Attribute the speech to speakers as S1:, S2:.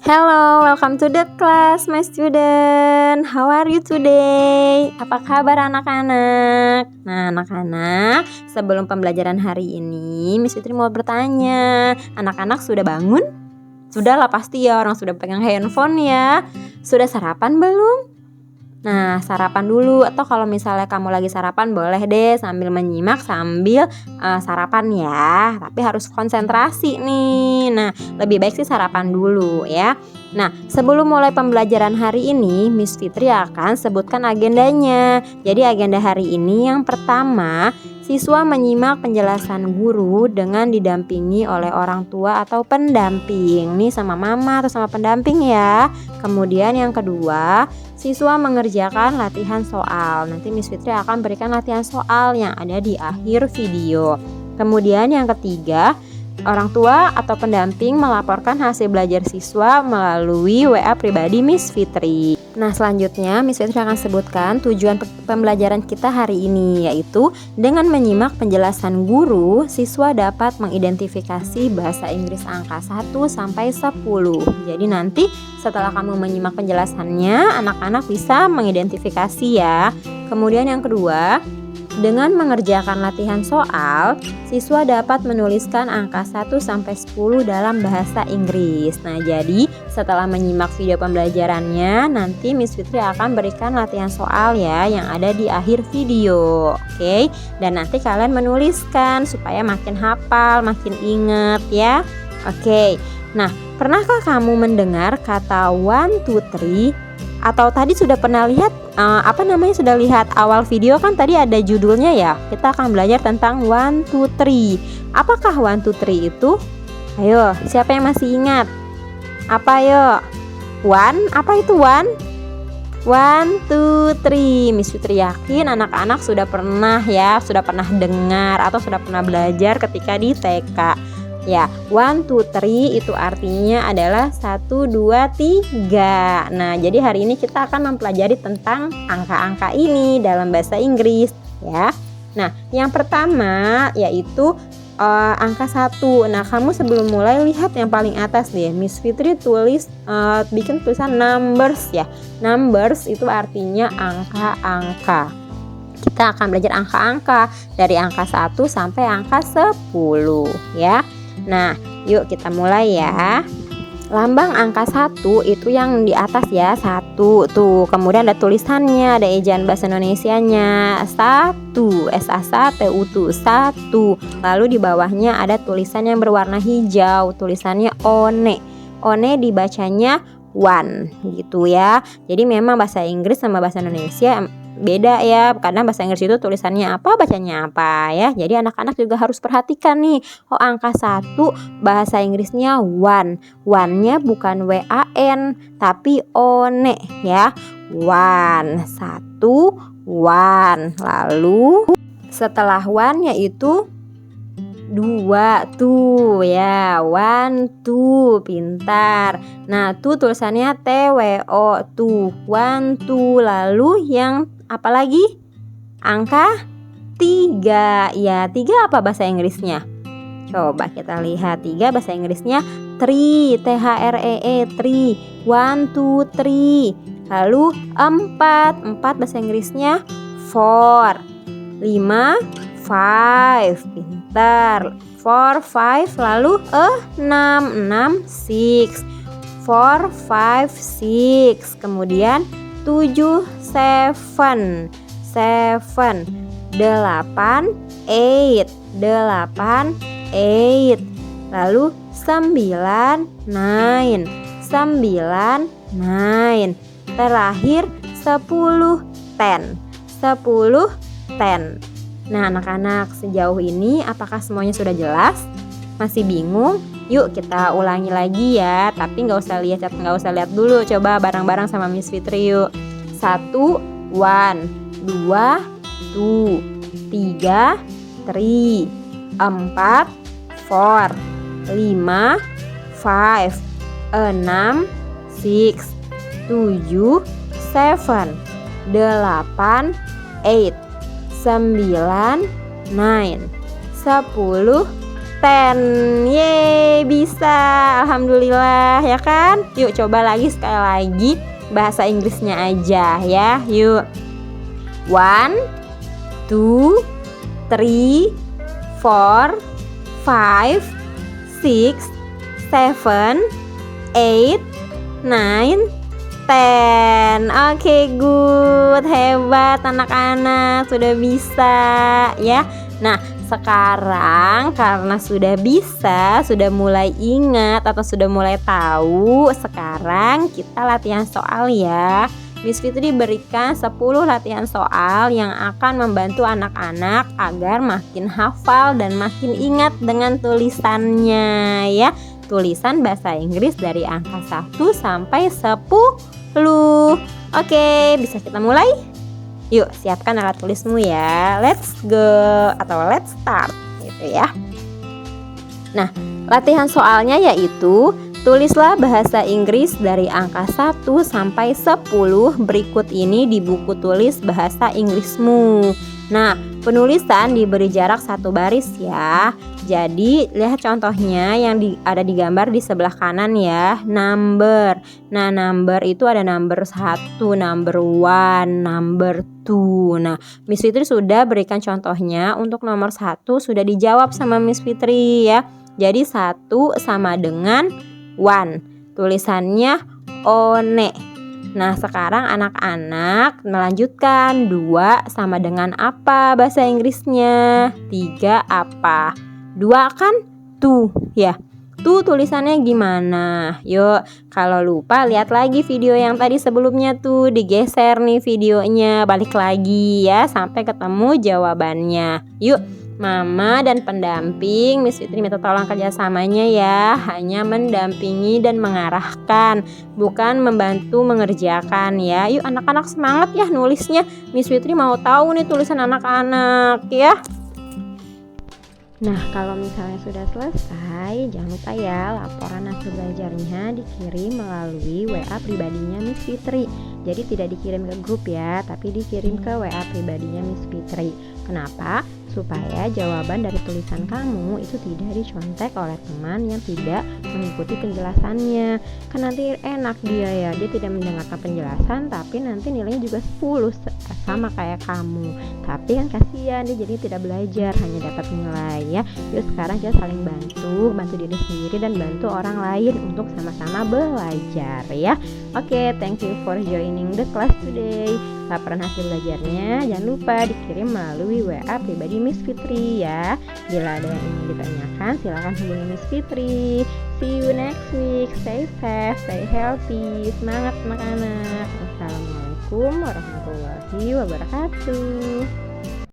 S1: Hello, welcome to the class, my student. How are you today? Apa kabar anak-anak? Nah, anak-anak, sebelum pembelajaran hari ini, Miss Fitri mau bertanya. Anak-anak sudah bangun? Sudahlah pasti ya, orang sudah pegang handphone ya. Sudah sarapan belum? Nah, sarapan dulu, atau kalau misalnya kamu lagi sarapan boleh deh sambil menyimak sambil sarapan ya. Tapi harus konsentrasi nih. Nah, lebih baik sih sarapan dulu ya. Nah, sebelum mulai pembelajaran hari ini, Miss Fitri akan sebutkan agendanya. Jadi agenda hari ini yang pertama, siswa menyimak penjelasan guru dengan didampingi oleh orang tua atau pendamping. Nih sama mama atau sama pendamping ya. Kemudian yang kedua, siswa mengerjakan latihan soal. Nanti Miss Fitri akan berikan latihan soal yang ada di akhir video. Kemudian yang ketiga, orang tua atau pendamping melaporkan hasil belajar siswa melalui WA pribadi Miss Fitri. Nah, selanjutnya Miss Fitri akan sebutkan tujuan pembelajaran kita hari ini, yaitu dengan menyimak penjelasan guru, siswa dapat mengidentifikasi bahasa Inggris angka 1 sampai 10. Jadi nanti setelah kamu menyimak penjelasannya, anak-anak bisa mengidentifikasi ya. Kemudian yang kedua, dengan mengerjakan latihan soal, siswa dapat menuliskan angka 1 sampai 10 dalam bahasa Inggris. Nah, jadi setelah menyimak video pembelajarannya, nanti Miss Fitri akan berikan latihan soal ya yang ada di akhir video. Oke? Dan nanti kalian menuliskan supaya makin hafal, makin inget ya. Oke. Nah, pernahkah kamu mendengar kata 1, 2, 3? Atau tadi sudah pernah lihat sudah lihat awal video kan tadi ada judulnya ya. Kita akan belajar tentang 1, 2, 3. Apakah 1, 2, 3 itu? Ayo, siapa yang masih ingat? Apa yuk? Apa itu 1? 1, 2, 3. Miss Fitri yakin anak-anak sudah pernah dengar atau sudah pernah belajar ketika di TK. Ya, 1, 2, 3 itu artinya adalah 1, 2, 3. Nah, jadi hari ini kita akan mempelajari tentang angka-angka ini dalam bahasa Inggris ya. Nah, yang pertama yaitu angka 1. Nah, kamu sebelum mulai lihat yang paling atas deh. Miss Fitri bikin tulisan numbers ya. Numbers itu artinya angka-angka. Kita akan belajar angka-angka dari angka 1 sampai angka 10 ya. Nah, yuk kita mulai ya. Lambang angka 1 itu yang di atas ya, 1 tuh. Kemudian ada tulisannya, ada ejaan bahasa Indonesianya, 1, S-A-S-T-U, 1. Lalu di bawahnya ada tulisan yang berwarna hijau, tulisannya one. One dibacanya 1 gitu ya. Jadi memang bahasa Inggris sama bahasa Indonesia beda ya, karena bahasa Inggris itu tulisannya apa, bacanya apa ya. Jadi anak-anak juga harus perhatikan nih. Oh, angka 1 bahasa Inggrisnya 1. 1-nya bukan W-A-N tapi one ya. 1, 1, 1. Lalu setelah 1 yaitu 2 tuh ya. 1, 2, pintar. Nah, tuh tulisannya T-W-O tuh. 1, 2. Lalu yang apa lagi? Angka 3. Ya, 3 apa bahasa Inggrisnya? Coba kita lihat. 3 bahasa Inggrisnya 3, T-H-R-E-E, 3. 1, 2, 3. Lalu 4. 4 bahasa Inggrisnya 4. 5, 5. Pintar. 4, 5. Lalu 6. 6, 6. 4, 5, 6. Kemudian 7, 7. 7. 8, 8. 8, 8. Lalu 9, 9. 9, 9. Terakhir 10, 10. 10, 10. Nah, anak-anak, sejauh ini apakah semuanya sudah jelas? Masih bingung? Yuk kita ulangi lagi ya. Tapi nggak usah lihat dulu. Coba bareng-bareng sama Miss Fitri yuk. 1, 1. 2, 2. 3, 3. 4, 4. 5, 5. 6, 6. 7, 7. 8, 8. 9, 9. 10, 10. Yeay, bisa. Alhamdulillah ya kan. Yuk coba lagi sekali lagi bahasa Inggrisnya aja ya. Yuk. 1, 2, 3, 4, 5, 6, 7, 8, 9, 10. Oke, good. Hebat anak-anak, sudah bisa ya. Nah, sekarang karena sudah bisa, sudah mulai ingat atau sudah mulai tahu, sekarang kita latihan soal ya. Miss Fitri berikan 10 latihan soal yang akan membantu anak-anak agar makin hafal dan makin ingat dengan tulisannya ya. Tulisan bahasa Inggris dari angka 1 sampai 10. Oke, bisa kita mulai? Yuk, siapkan alat tulismu ya. Let's go atau let's start gitu ya. Nah, latihan soalnya yaitu tulislah bahasa Inggris dari angka 1 sampai 10 berikut ini di buku tulis bahasa Inggrismu. Nah, penulisan diberi jarak 1 baris ya. Jadi, lihat contohnya yang ada di gambar di sebelah kanan ya. Number. Nah, number itu ada number 1, number 1, number 2. Nah, Miss Fitri sudah berikan contohnya. Untuk nomor 1 sudah dijawab sama Miss Fitri ya. Jadi 1 sama dengan 1. Tulisannya one. Nah, sekarang anak-anak melanjutkan. 2 sama dengan apa bahasa Inggrisnya? 3 apa? 2 kan 2 ya. Tuh tulisannya gimana? Yuk, kalau lupa lihat lagi video yang tadi sebelumnya tuh, digeser nih videonya, balik lagi ya sampai ketemu jawabannya. Yuk, Mama dan pendamping Miss Fitri minta tolong kerjasamanya ya. Hanya mendampingi dan mengarahkan, bukan membantu mengerjakan ya. Yuk anak-anak semangat ya nulisnya. Miss Fitri mau tahu nih tulisan anak-anak ya. Nah, kalau misalnya sudah selesai, jangan lupa ya laporan hasil belajarnya dikirim melalui WA pribadinya Miss Fitri. Jadi tidak dikirim ke grup ya, tapi dikirim ke WA pribadinya Miss Fitri. Kenapa? Supaya jawaban dari tulisan kamu itu tidak dicontek oleh teman yang tidak mengikuti penjelasannya. Kan nanti enak dia ya, dia tidak mendengarkan penjelasan tapi nanti nilainya juga 10 sama kayak kamu. Tapi kan kasihan dia jadi tidak belajar, hanya dapat nilai ya. Yuk sekarang kita saling bantu diri sendiri dan bantu orang lain untuk sama-sama belajar ya. Oke, thank you for joining the class today. Laporan hasil belajarnya jangan lupa dikirim melalui WA pribadi Miss Fitri ya. Bila ada yang ingin ditanyakan silakan hubungi Miss Fitri. See you next week. Stay safe, stay healthy. Semangat anak-anak. Assalamualaikum warahmatullahi wabarakatuh.